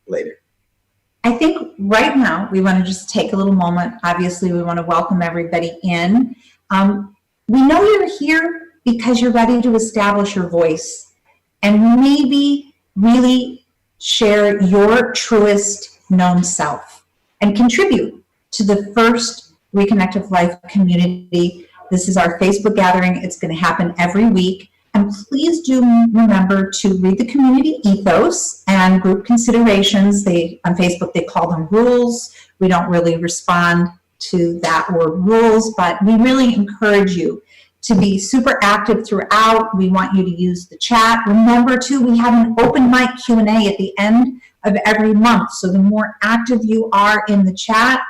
later? I think right now we want to just take a little moment. Obviously, we want to welcome everybody in. We know you're here because you're ready to establish your voice and maybe really share your truest known self and contribute to the first Reconnective Life Community. This is our Facebook gathering. It's going to happen every week. And please do remember to read the community ethos and group considerations. On Facebook, they call them rules. We don't really respond to that word rules, but we really encourage you to be super active throughout. We want you to use the chat. Remember too, we have an open mic Q&A at the end of every month. So the more active you are in the chat,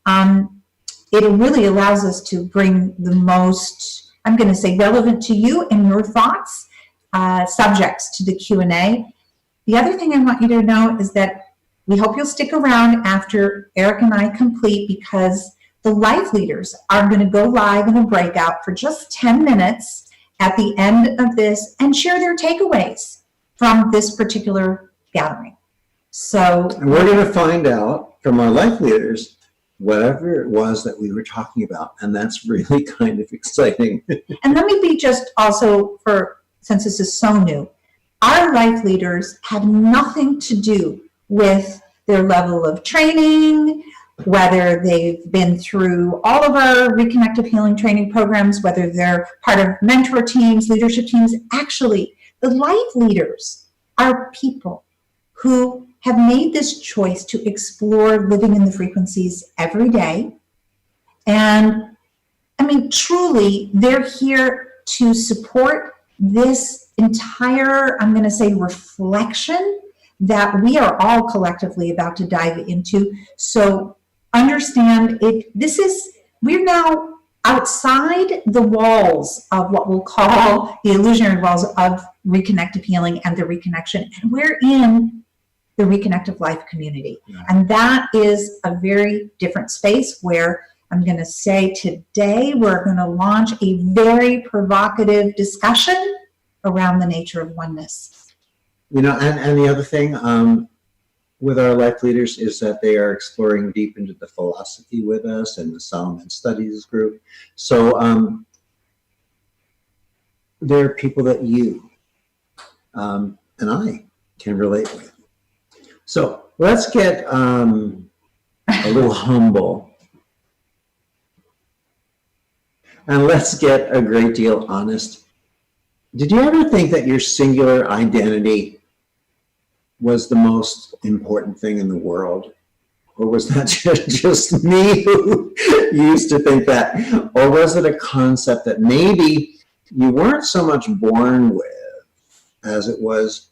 it really allows us to bring the most, I'm going to say, relevant to you and your thoughts, subjects to the Q&A. The other thing I want you to know is that we hope you'll stick around after Eric and I complete, because the life leaders are going to go live in a breakout for just 10 minutes at the end of this and share their takeaways from this particular gathering. So, and we're going to find out from our life leaders whatever it was that we were talking about, and that's really kind of exciting. And let me be just also, since this is so new, our life leaders have nothing to do with their level of training, whether they've been through all of our Reconnective Healing training programs, whether they're part of mentor teams, leadership teams. Actually, the life leaders are people who have made this choice to explore living in the frequencies every day. And I mean, truly, they're here to support this entire, I'm going to say, reflection that we are all collectively about to dive into. So understand it. We're now outside the walls of what we'll call the illusionary walls of Reconnective Healing and the reconnection. And we're in the Reconnective Life Community. Yeah. And that is a very different space where I'm going to say today we're going to launch a very provocative discussion around the nature of oneness. You know, and the other thing with our life leaders is that they are exploring deep into the philosophy with us and the Solomon Studies group. So there are people that you and I can relate with. So let's get a little humble, and let's get a great deal honest. Did you ever think that your singular identity was the most important thing in the world? Or was that just me who used to think that? Or was it a concept that maybe you weren't so much born with as it was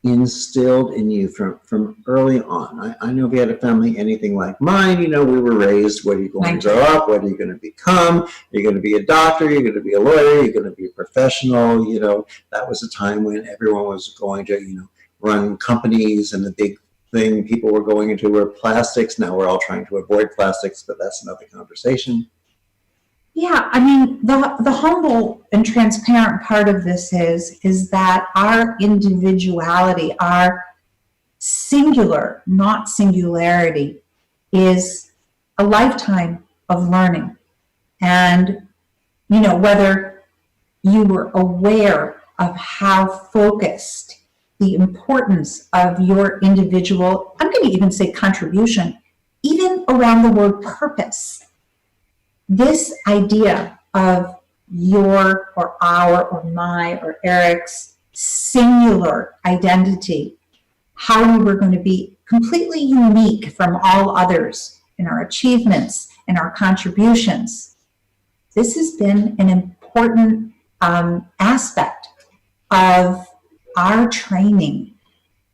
instilled in you from early on? I know if you had a family anything like mine, you know, we were raised, what are you going to grow up? What are you going to become? You're going to be a doctor, you're going to be a lawyer, you're going to be a professional. You know, that was a time when everyone was going to, you know, run companies, and the big thing people were going into were plastics. Now we're all trying to avoid plastics, but that's another conversation. Yeah, I mean, the humble and transparent part of this is that our individuality, our singular, not singularity, is a lifetime of learning. And, you know, whether you were aware of how focused the importance of your individual, I'm going to even say contribution, even around the word purpose. This idea of your or our or my or Eric's singular identity, how we were going to be completely unique from all others in our achievements and our contributions. This has been an important aspect of our training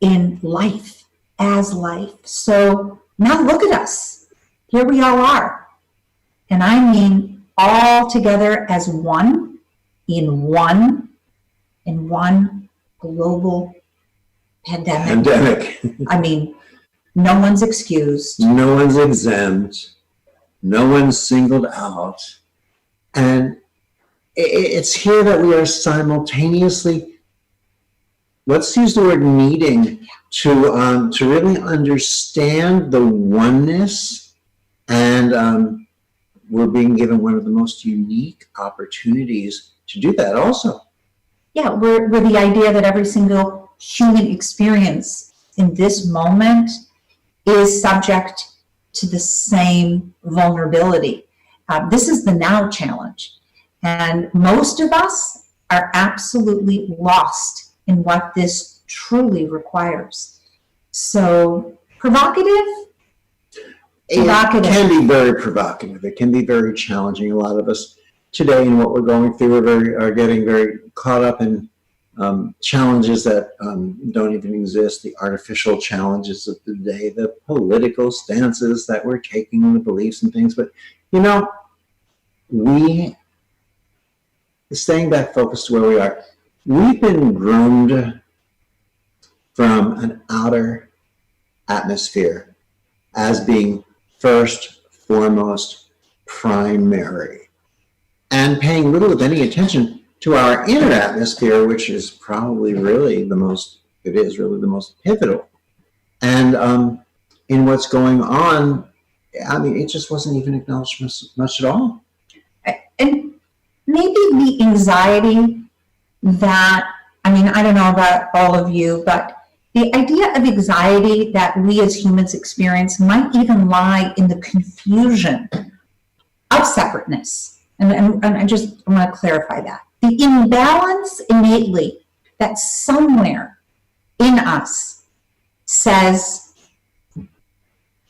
in life as life. So now look at us. Here we all are. And I mean all together as one in one global pandemic. I mean, no one's excused. No one's exempt. No one's singled out. And it's here that we are simultaneously let's use the word needing to really understand the oneness, and we're being given one of the most unique opportunities to do that also. Yeah, we're the idea that every single human experience in this moment is subject to the same vulnerability. This is the now challenge. And most of us are absolutely lost in what this truly requires. So, provocative? It can be very provocative. It can be very challenging. A lot of us today in what we're going through are getting very caught up in challenges that don't even exist, the artificial challenges of the day, the political stances that we're taking, the beliefs and things. But, you know, staying back focused to where we are, we've been groomed from an outer atmosphere as being first, foremost, primary, and paying little of any attention to our inner atmosphere, which is probably really the most pivotal. And in what's going on, I mean, it just wasn't even acknowledged much at all. And maybe the anxiety that, I mean, I don't know about all of you, but the idea of anxiety that we as humans experience might even lie in the confusion of separateness. And I want to clarify that. The imbalance innately that somewhere in us says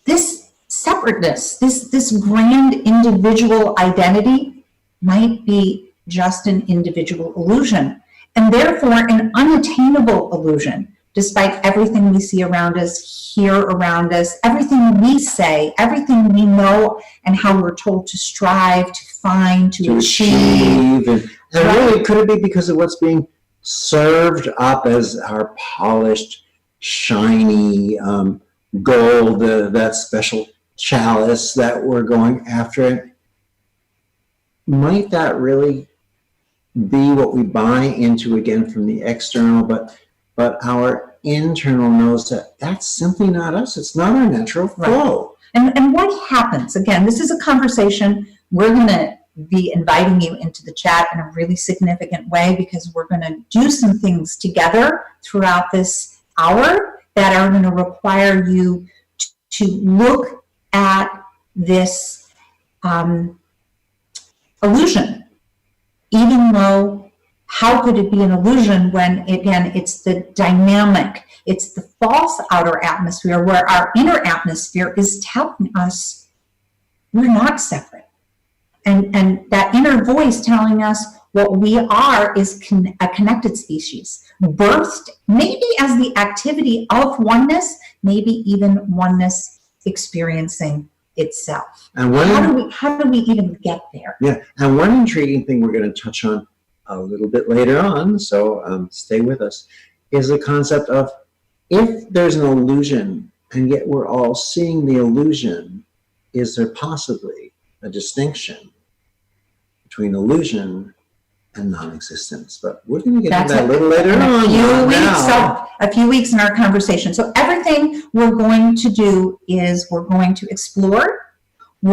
this separateness, this grand individual identity might be just an individual illusion, and therefore an unattainable illusion, despite everything we see around us, hear around us, everything we say, everything we know, and how we're told to strive, to find, to achieve. And really, could it be because of what's being served up as our polished, shiny gold, that special chalice that we're going after? Might that really be what we buy into again from the external, but our internal knows that that's simply not us. It's not our natural flow. Right. And what happens? Again, this is a conversation. We're going to be inviting you into the chat in a really significant way, because we're going to do some things together throughout this hour that are going to require you to look at this illusion, even though how could it be an illusion when, again, it's the dynamic, it's the false outer atmosphere where our inner atmosphere is telling us we're not separate. And that inner voice telling us what we are is a connected species, birthed maybe as the activity of oneness, maybe even oneness experiencing itself. And how do we even get there? Yeah, and one intriguing thing we're going to touch on a little bit later on, so stay with us, is the concept of, if there's an illusion and yet we're all seeing the illusion, is there possibly a distinction between illusion and non-existence? But we're going to get into that a little later on. A few weeks in our conversation. So everything we're going to do is we're going to explore, and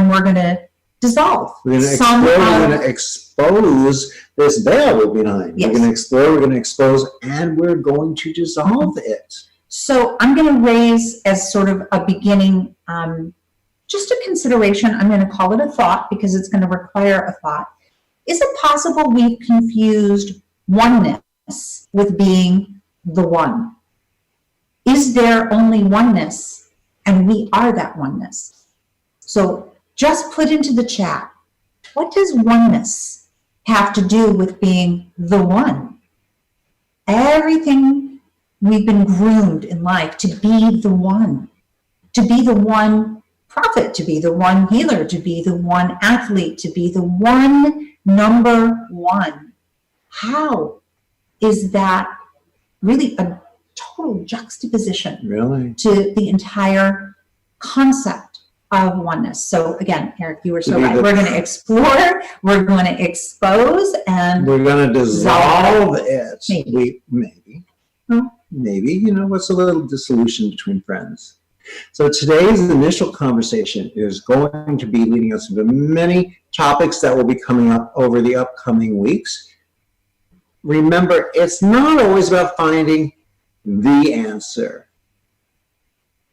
we're going to dissolve. We're going to expose this veil behind. Yes. We're going to explore, we're going to expose, and we're going to dissolve it. So I'm going to raise as sort of a beginning, just a consideration. I'm going to call it a thought because it's going to require a thought. Is it possible we've confused oneness with being the one? Is there only oneness and we are that oneness? So just put into the chat, what does oneness have to do with being the one? Everything we've been groomed in life to be the one prophet, to be the one healer, to be the one athlete, to be the one number one. How is that really a total juxtaposition Really? to the entire concept of oneness. So again, Eric, you were so To be right. the- We're going to explore, we're going to expose, and We're going to dissolve it. Maybe. Maybe, what's a little dissolution between friends? So today's initial conversation is going to be leading us into many topics that will be coming up over the upcoming weeks. Remember, it's not always about finding the answer,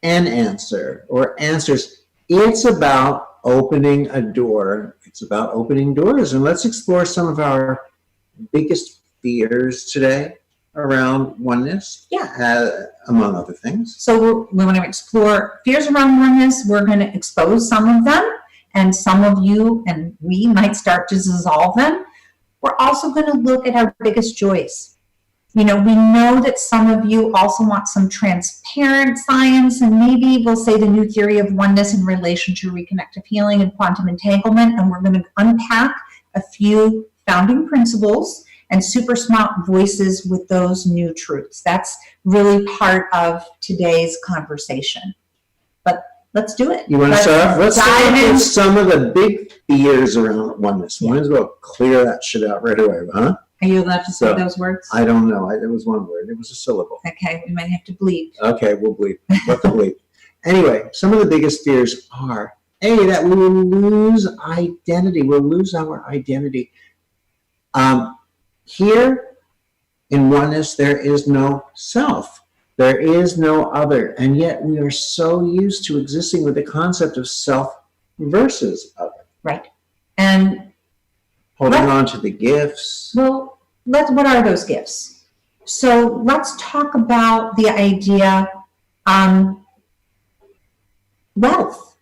an answer, or answers. It's about opening a door. It's about opening doors. And let's explore some of our biggest fears today around oneness, among other things. so we want to explore fears around oneness. We're going to expose some of them, and some of you and we might start to dissolve them. We're also going to look at our biggest joys. We know that some of you also want some transparent science, and maybe we'll say the new theory of oneness in relation to reconnective healing and quantum entanglement, and we're going to unpack a few founding principles and super smart voices with those new truths. That's really part of today's conversation. But let's do it. You want to start? Let's start dive in. with some of the big fears around oneness. Might as well clear that shit out right away, huh? Are you allowed to say those words? I don't know. It was one word. It was a syllable. Okay, we might have to bleep. Okay, we'll bleep. What the bleep? Anyway, some of the biggest fears are, A, that we will lose identity. We'll lose our identity. Here in oneness, there is no self. There is no other. And yet we are so used to existing with the concept of self versus other. Right. And holding on to the gifts. Well, what are those gifts? So let's talk about the idea, wealth.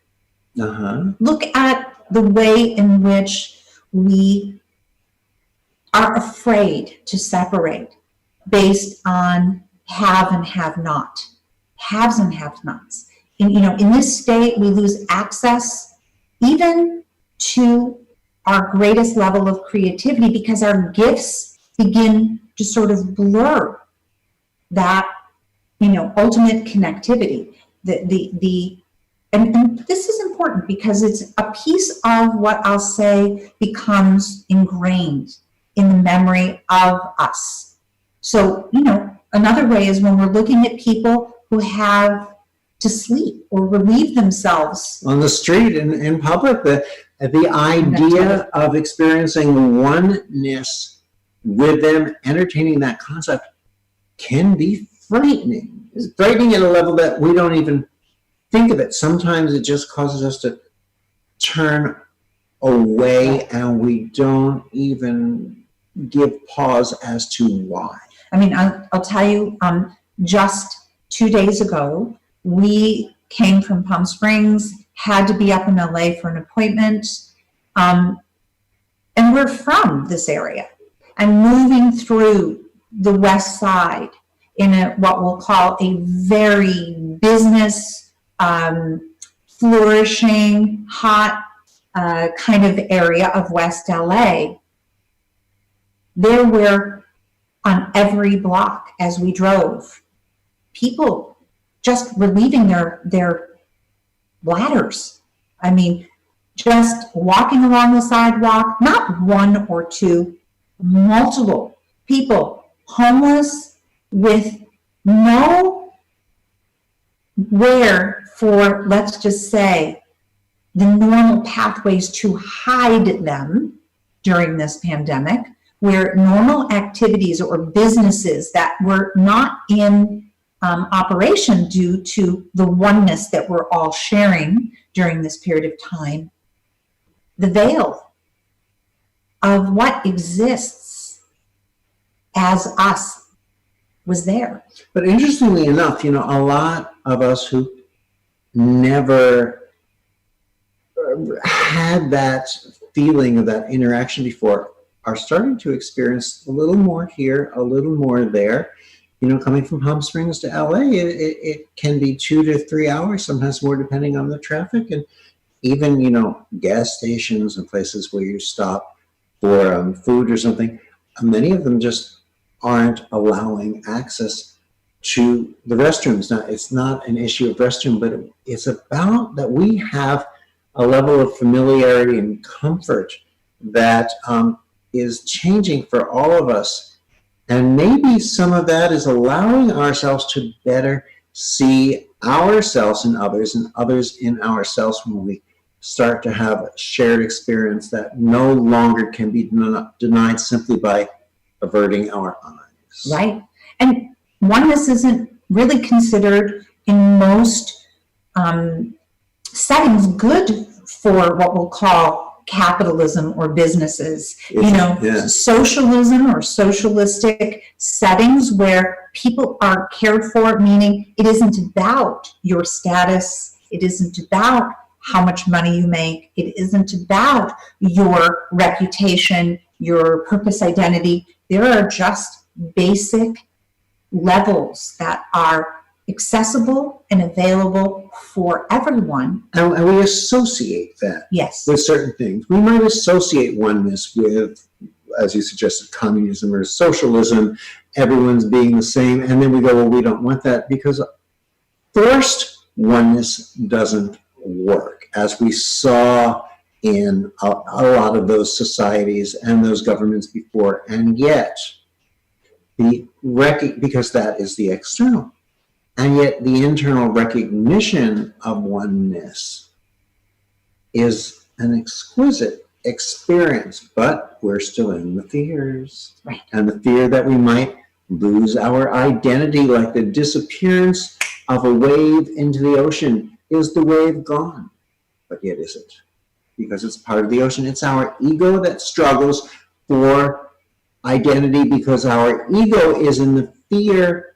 Look at the way in which we are afraid to separate based on have and have not, haves and have-nots. And, in this state, we lose access even to our greatest level of creativity because our gifts begin to sort of blur that, ultimate connectivity. And this is important because it's a piece of what I'll say becomes ingrained in the memory of us. So, another way is when we're looking at people who have to sleep or relieve themselves on the street, in public, the idea of experiencing oneness with them, entertaining that concept, can be frightening. It's frightening at a level that we don't even think of it. Sometimes it just causes us to turn away, and we don't even give pause as to why. I mean, I'll tell you, just 2 days ago, we came from Palm Springs, had to be up in LA for an appointment, and we're from this area. I'm moving through the west side in what we'll call a very business, flourishing, hot kind of area of West LA. There were, on every block as we drove, people just relieving their bladders. I mean, just walking along the sidewalk, not one or two, multiple people, homeless, with no where for, let's just say, the normal pathways to hide them during this pandemic, where normal activities or businesses that were not in operation due to the oneness that we're all sharing during this period of time, the veil of what exists as us was there. But interestingly enough, a lot of us who never had that feeling of that interaction before are starting to experience a little more here, a little more there. Coming from Palm Springs to LA, it can be 2 to 3 hours, sometimes more depending on the traffic. And even, gas stations and places where you stop for food or something, many of them just aren't allowing access to the restrooms. Now, it's not an issue of restroom, but it's about that we have a level of familiarity and comfort that is changing for all of us. And maybe some of that is allowing ourselves to better see ourselves in others and others in ourselves when we start to have a shared experience that no longer can be denied simply by averting our eyes. Right. And oneness isn't really considered in most settings good for what we'll call capitalism or businesses. Socialism or socialistic settings where people are cared for, meaning it isn't about your status, it isn't about how much money you make, it isn't about your reputation, your purpose, identity. There are just basic levels that are accessible and available for everyone. And we associate that with certain things. We might associate oneness with, as you suggested, communism or socialism, everyone's being the same, and then we go, well, we don't want that, because forced oneness doesn't work, as we saw in a lot of those societies and those governments before. And yet, because that is the external, and yet the internal recognition of oneness is an exquisite experience, but we're still in the fears. Right. And the fear that we might lose our identity, like the disappearance of a wave into the ocean. Is the wave gone? But yet isn't, because it's part of the ocean. It's our ego that struggles for identity, because our ego is in the fear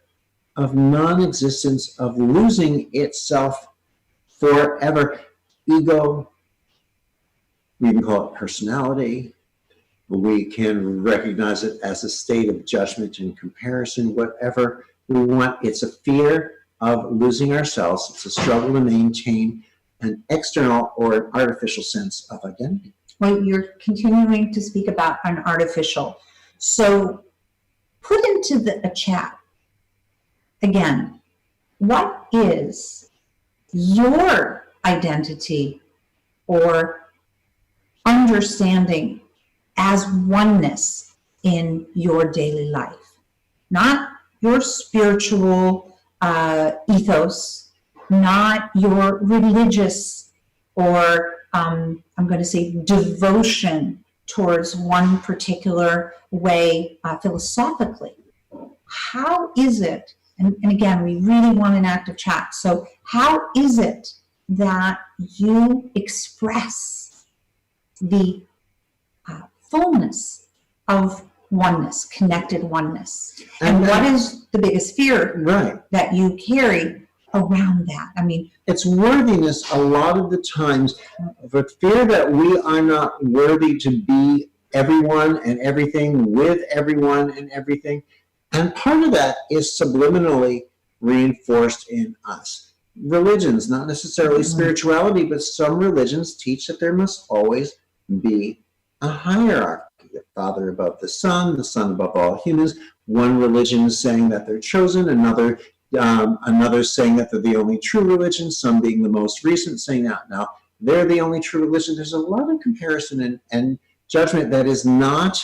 of non-existence, of losing itself forever. Ego, we can call it personality. We can recognize it as a state of judgment and comparison, whatever we want. It's a fear of losing ourselves. It's a struggle to maintain an external or an artificial sense of identity. Well, you're continuing to speak about an artificial. So put into a chat, again, what is your identity or understanding as oneness in your daily life? Not your spiritual ethos, not your religious or I'm going to say devotion towards one particular way philosophically. How is it, and again, we really want an active chat, so how is it that you express the fullness of oneness, connected oneness? And what is the biggest fear that you carry around that? I mean, it's worthiness a lot of the times, but fear that we are not worthy to be everyone and everything with everyone and everything. And part of that is subliminally reinforced in us. Religions, not necessarily spirituality, but some religions teach that there must always be a hierarchy. The Father above the Son above all humans. One religion is saying that they're chosen, another saying that they're the only true religion, some being the most recent saying that now they're the only true religion. There's a lot of comparison and judgment that is not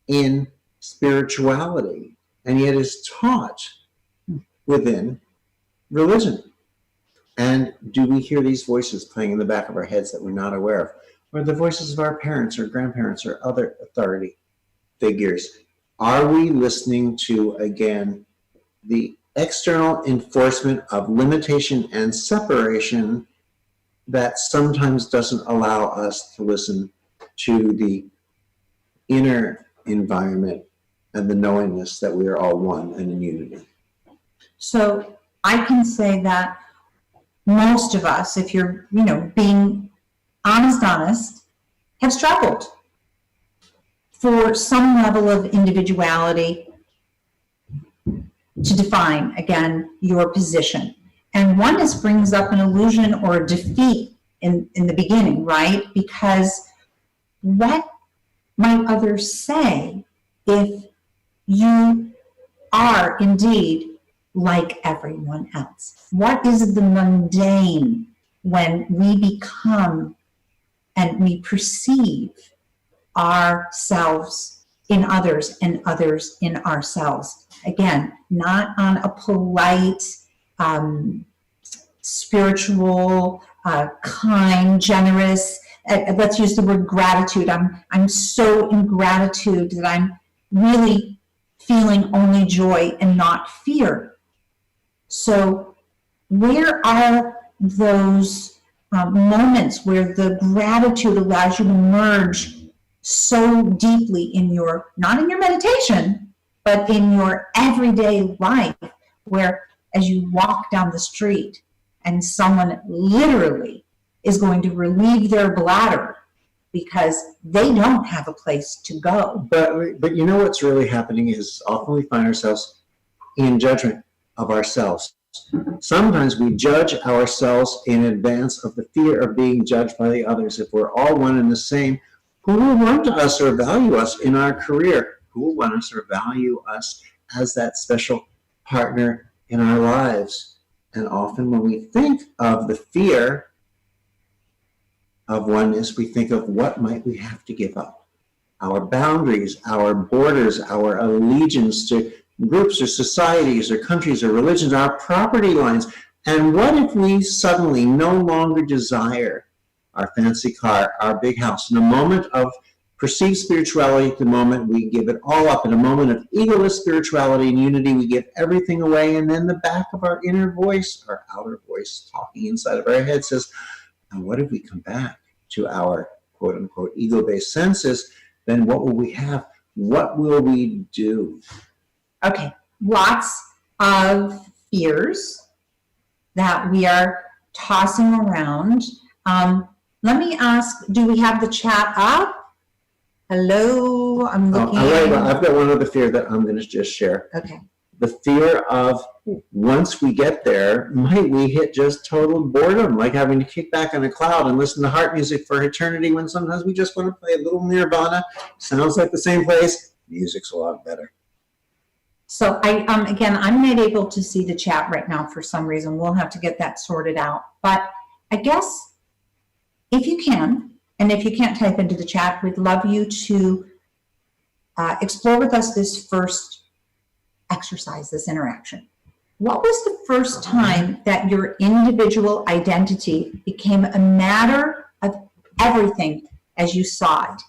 in spirituality, and yet is taught within religion. And do we hear these voices playing in the back of our heads that we're not aware of? Or the voices of our parents or grandparents or other authority figures? Are we listening to, again, the external enforcement of limitation and separation that sometimes doesn't allow us to listen to the inner environment and the knowingness that we are all one and in unity? So I can say that most of us, if you're, being honest, have struggled for some level of individuality to define, again, your position. And oneness brings up an illusion or a defeat in the beginning, right? Because what might others say if you are indeed like everyone else? What is the mundane when we become and we perceive ourselves in others and others in ourselves? Again, not on a polite, spiritual, kind, generous, let's use the word gratitude. I'm so in gratitude that I'm really feeling only joy and not fear. So where are those moments where the gratitude allows you to merge so deeply in your, not in your meditation, but in your everyday life, where as you walk down the street and someone literally is going to relieve their bladder because they don't have a place to go. But you know what's really happening is often we find ourselves in judgment of ourselves. Sometimes we judge ourselves in advance of the fear of being judged by the others. If we're all one and the same, who will want us or value us in our career? Who will want us or value us as that special partner in our lives? And often when we think of the fear of oneness, we think of what might we have to give up. Our boundaries, our borders, our allegiance to groups or societies or countries or religions, our property lines. And what if we suddenly no longer desire our fancy car, our big house? In a moment of perceived spirituality, the moment we give it all up. In a moment of egoless spirituality and unity, we give everything away. And then the back of our inner voice, our outer voice talking inside of our head says, and what if we come back to our quote unquote ego-based senses? Then what will we have? What will we do? Okay, lots of fears that we are tossing around. Let me ask, do we have the chat up? Hello, I'm looking. I've got one other fear that I'm going to just share. Okay. The fear of once we get there, might we hit just total boredom, like having to kick back on a cloud and listen to heart music for eternity when sometimes we just want to play a little Nirvana. Sounds like the same place. Music's a lot better. So again, I'm not able to see the chat right now for some reason. We'll have to get that sorted out. But I guess if you can, and if you can't type into the chat, we'd love you to explore with us this first exercise, this interaction. What was the first time that your individual identity became a matter of everything as you saw it?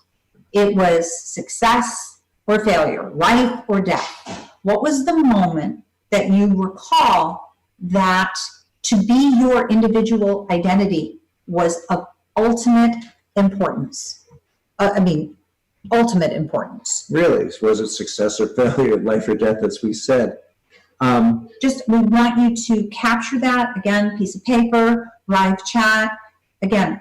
It was success or failure, life or death. What was the moment that you recall that to be your individual identity was of ultimate importance? Ultimate importance. Really? Was it success or failure, life or death, as we said? Just, we want you to capture that. Again, piece of paper, live chat. Again,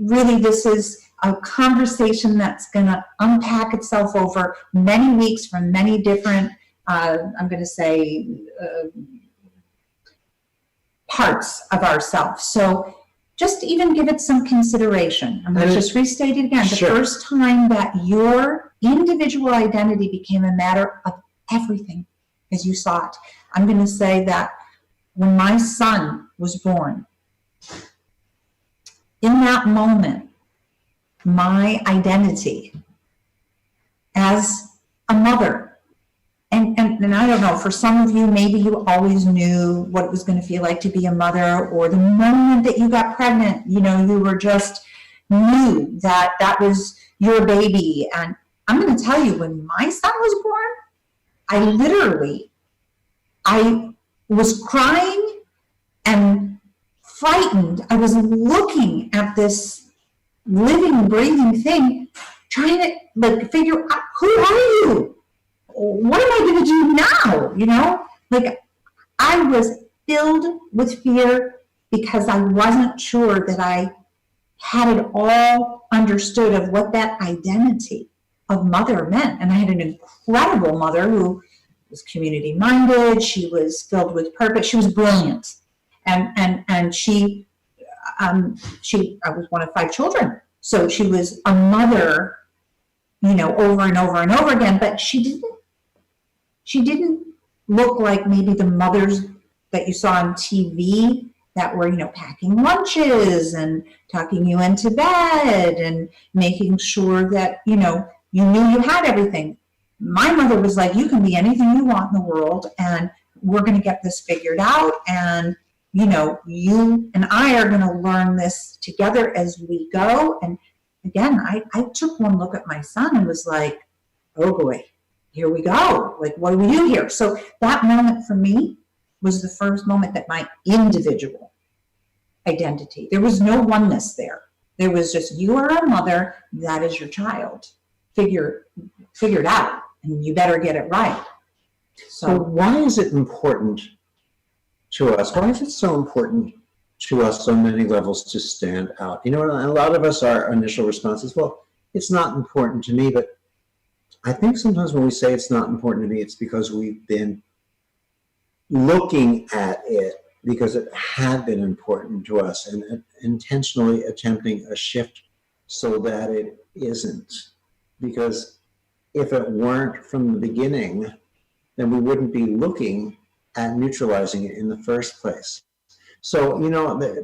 really this is a conversation that's going to unpack itself over many weeks from many different, I'm going to say, parts of ourselves. So just even give it some consideration. I'm going to just restate it again. The first time that your individual identity became a matter of everything as you saw it. I'm going to say that when my son was born, in that moment, my identity as a mother, and I don't know, for some of you, maybe you always knew what it was going to feel like to be a mother, or the moment that you got pregnant, you know, you were just knew that that was your baby. And I'm going to tell you, when my son was born, I was crying and frightened. I was looking at this living, breathing thing, trying to figure out, who are you? What am I going to do now? You know, I was filled with fear because I wasn't sure that I had it all understood of what that identity of mother meant. And I had an incredible mother who was community minded. She was filled with purpose. She was brilliant. And she I was one of 5 children. So she was a mother, you know, over and over and over again, but she didn't look like maybe the mothers that you saw on TV that were, packing lunches and tucking you into bed and making sure that, you knew you had everything. My mother was like, you can be anything you want in the world, and we're going to get this figured out. And, you and I are going to learn this together as we go. And again, I took one look at my son and was like, oh boy, here we go. Like, what do we do here? So that moment for me was the first moment that my individual identity, there was no oneness there. There was just, you are a mother, that is your child. Figured out, and you better get it right. So why is it important to us? Why is it so important to us on many levels to stand out? A lot of us, our initial response is, well, it's not important to me. But I think sometimes when we say it's not important to me, it's because we've been looking at it because it had been important to us and intentionally attempting a shift so that it isn't. Because if it weren't from the beginning, then we wouldn't be looking at neutralizing it in the first place. So,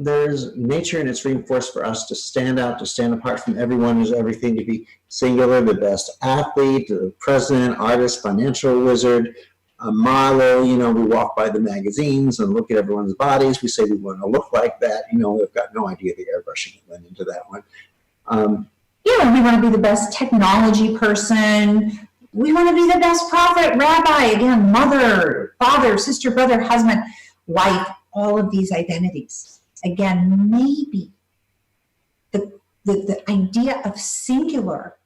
there's nature and it's reinforced for us to stand out, to stand apart from everyone who's everything, to be singular, the best athlete, the president, artist, financial wizard, a model. We walk by the magazines and look at everyone's bodies. We say we want to look like that. We've got no idea the airbrushing that went into that one. We want to be the best technology person. We want to be the best prophet, rabbi, again, mother, father, sister, brother, husband, wife, all of these identities. Again, maybe the idea of singular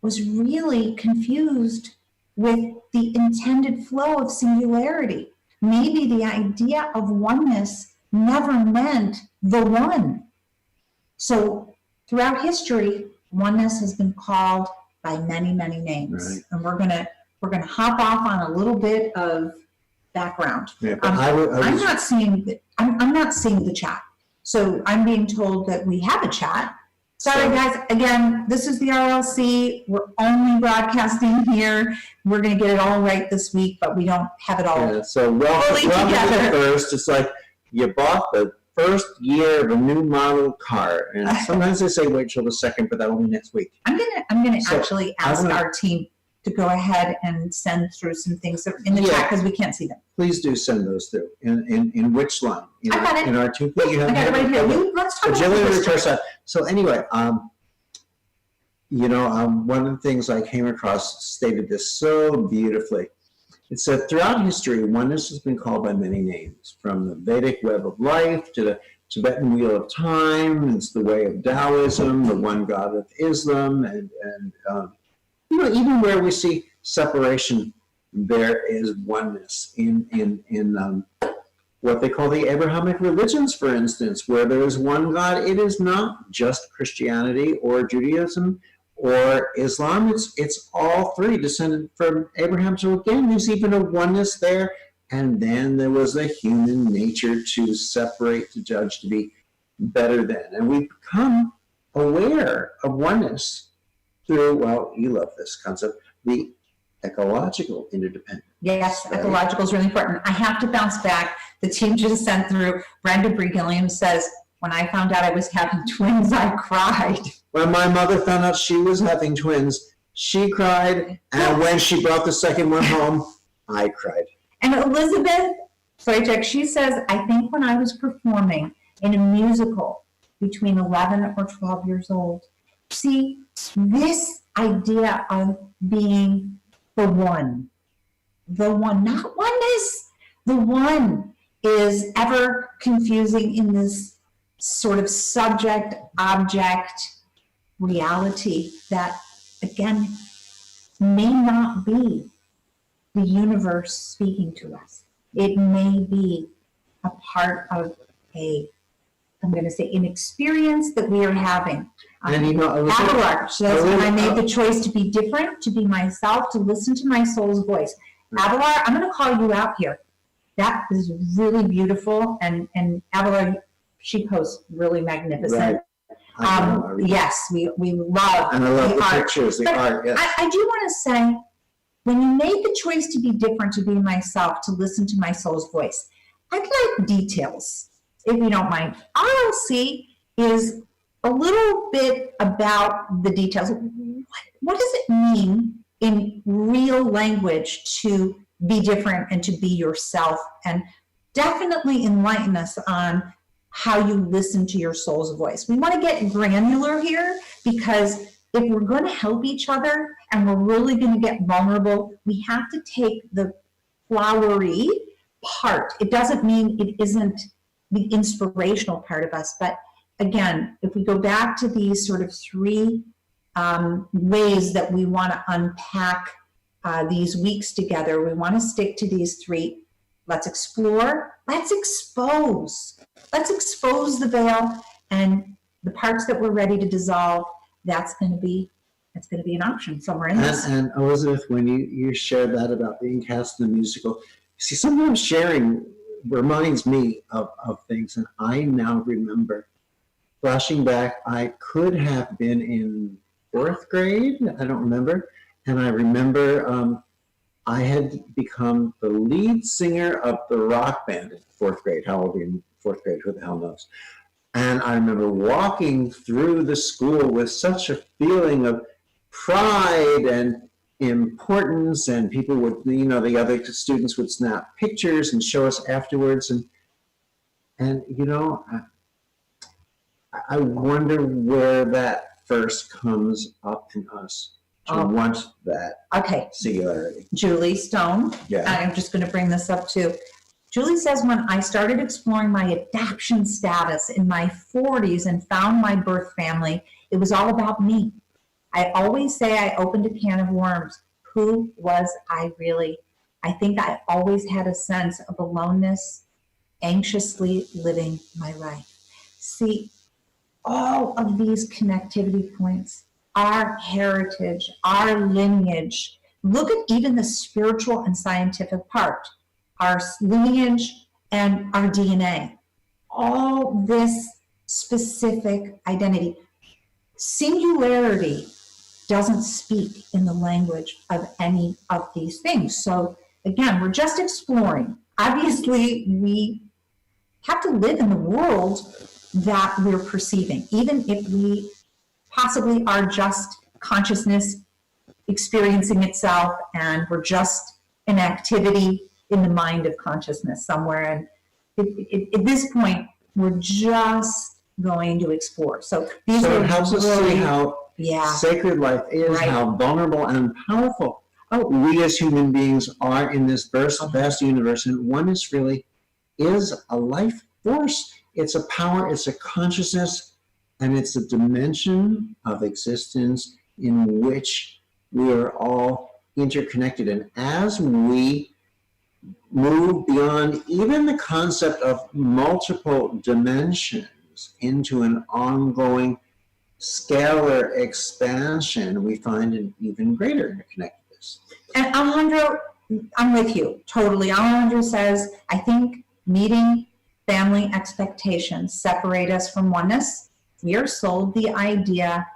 was really confused with the intended flow of singularity. Maybe the idea of oneness never meant the one. So throughout history, oneness has been called by many, many names. Right. And we're gonna hop off on a little bit of background. Yeah, but I'm not seeing the chat. So I'm being told that we have a chat. Sorry guys, again, this is the RLC. We're only broadcasting here. We're gonna get it all right this week, but we don't have it all fully together. First, it's like you bought the first year of a new model car, and sometimes they say wait till the second, but that'll be next week. I'm gonna actually ask our team to go ahead and send through some things that in the chat because we can't see them. Please do send those through. In which line? I got it. In our two. I got it right here. Let's talk about Jillian. So anyway, one of the things I came across stated this so beautifully. It said, throughout history, oneness has been called by many names, from the Vedic web of life to the Tibetan wheel of time. It's the way of Taoism, the one God of Islam, and even where we see separation, there is oneness in what they call the Abrahamic religions, for instance, where there is one God. It is not just Christianity or Judaism or Islam. It's all three descended from Abraham. So again, there's even a oneness there. And then there was the human nature to separate, to judge, to be better than. And we become aware of oneness through, well, you love this concept, the ecological interdependence. Yes, ecological is really important. I have to bounce back. The team just sent through, Brenda Gilliam says, when I found out I was having twins, I cried. When my mother found out she was having twins, she cried. And when she brought the second one home, I cried. And Elizabeth Swaychek, she says, I think when I was performing in a musical between 11 or 12 years old, see, this idea of being the one, not oneness, the one is ever confusing in this sort of subject-object reality that, again, may not be the universe speaking to us. It may be a part of an experience that we are having. And Abelard says, when I made the choice to be different, to be myself, to listen to my soul's voice. Abelard, I'm going to call you out here. That is really beautiful. And Abelard, she posts really magnificent. Right. Yes, we love and I love the pictures, the art. Yes. I do want to say when you made the choice to be different, to be myself, to listen to my soul's voice, I'd like details, if you don't mind. All I'll see is a little bit about the details. What does it mean in real language to be different and to be yourself? And definitely enlighten us on how you listen to your soul's voice. We want to get granular here, because if we're going to help each other and we're really going to get vulnerable, we have to take the flowery part. It doesn't mean it isn't the inspirational part of us, but again, if we go back to these sort of three ways that we want to unpack these weeks together, we want to stick to these three. Let's explore, let's expose the veil, and the parts that we're ready to dissolve, that's going to be an option somewhere in this. And Elizabeth, when you shared that about being cast in the musical, see, sometimes sharing reminds me of things, and I now remember, flashing back, I could have been in 4th grade, I don't remember, and I remember I had become the lead singer of the rock band in 4th grade. How old were you in 4th grade? Who the hell knows? And I remember walking through the school with such a feeling of pride and importance, and people would, the other students would snap pictures and show us afterwards. And I wonder where that first comes up in us. To want that singularity. Julie Stone, yeah. I'm just going to bring this up too. Julie says, when I started exploring my adoption status in my 40s and found my birth family, it was all about me. I always say I opened a can of worms. Who was I really? I think I always had a sense of aloneness, anxiously living my life. See, all of these connectivity points, our heritage, our lineage. Look at even the spiritual and scientific part, our lineage and our DNA. All this specific identity. Singularity doesn't speak in the language of any of these things. So again, we're just exploring. Obviously, we have to live in the world that we're perceiving, even if we possibly are just consciousness experiencing itself, and we're just an activity in the mind of consciousness somewhere. And at this point, we're just going to explore. So these so are it helps us see how sacred life is, how vulnerable and powerful we as human beings are in this vast universe. And oneness really is a life force. It's a power, it's a consciousness, and it's a dimension of existence in which we are all interconnected. And as we move beyond even the concept of multiple dimensions into an ongoing scalar expansion, we find an even greater interconnectedness. And Alejandro, I'm with you, totally. Alejandro says, I think meeting family expectations separate us from oneness. We are sold the idea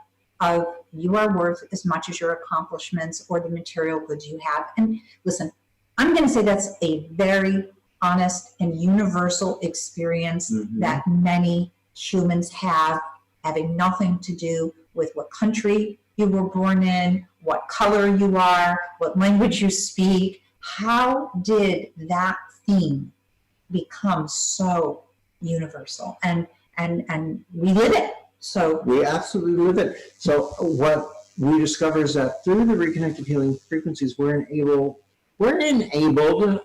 of you are worth as much as your accomplishments or the material goods you have. And listen, I'm going to say that's a very honest and universal experience that many humans have, having nothing to do with what country you were born in, what color you are, what language you speak. How did that theme become so universal? And we live it. So we absolutely live it. So what we discover is that through the reconnected healing frequencies, we're enabled,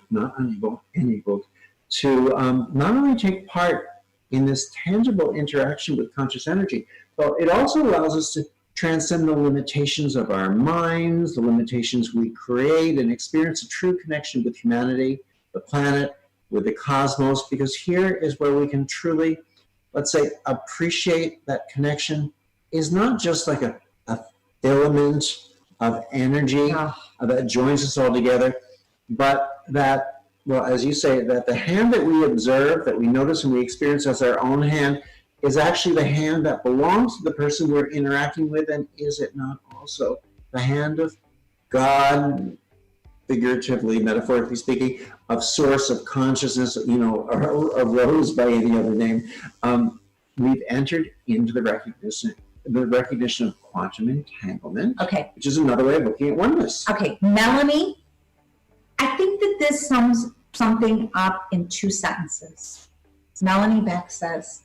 not unable, enabled to not only take part in this tangible interaction with conscious energy, but it also allows us to transcend the limitations of our minds, the limitations we create, and experience a true connection with humanity, the planet, with the cosmos, because here is where we can truly, let's say, appreciate that connection is not just like a filament of energy that joins us all together, but that, well, as you say, that the hand that we observe, that we notice and we experience as our own hand, is actually the hand that belongs to the person we're interacting with, and is it not also the hand of God figuratively, metaphorically speaking, of source of consciousness, you know, arose by any other name, we've entered into the recognition of quantum entanglement, Okay. which is another way of looking at oneness. Okay, Melanie, I think that this sums something up in 2 sentences. Melanie Beck says,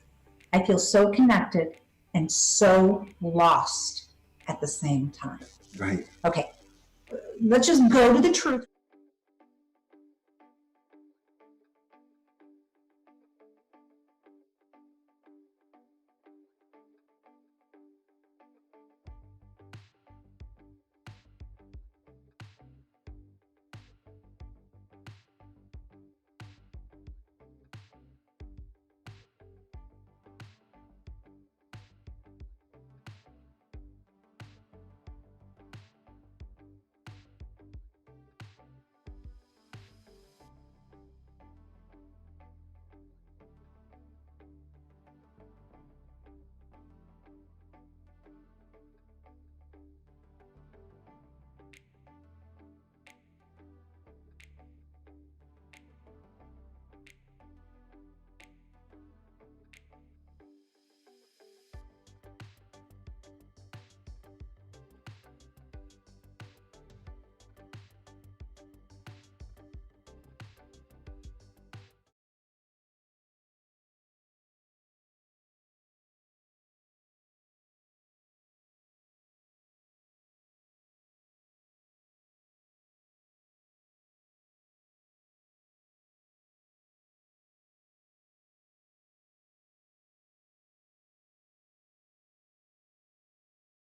I feel so connected and so lost at the same time. Right. Okay, let's just go to the truth.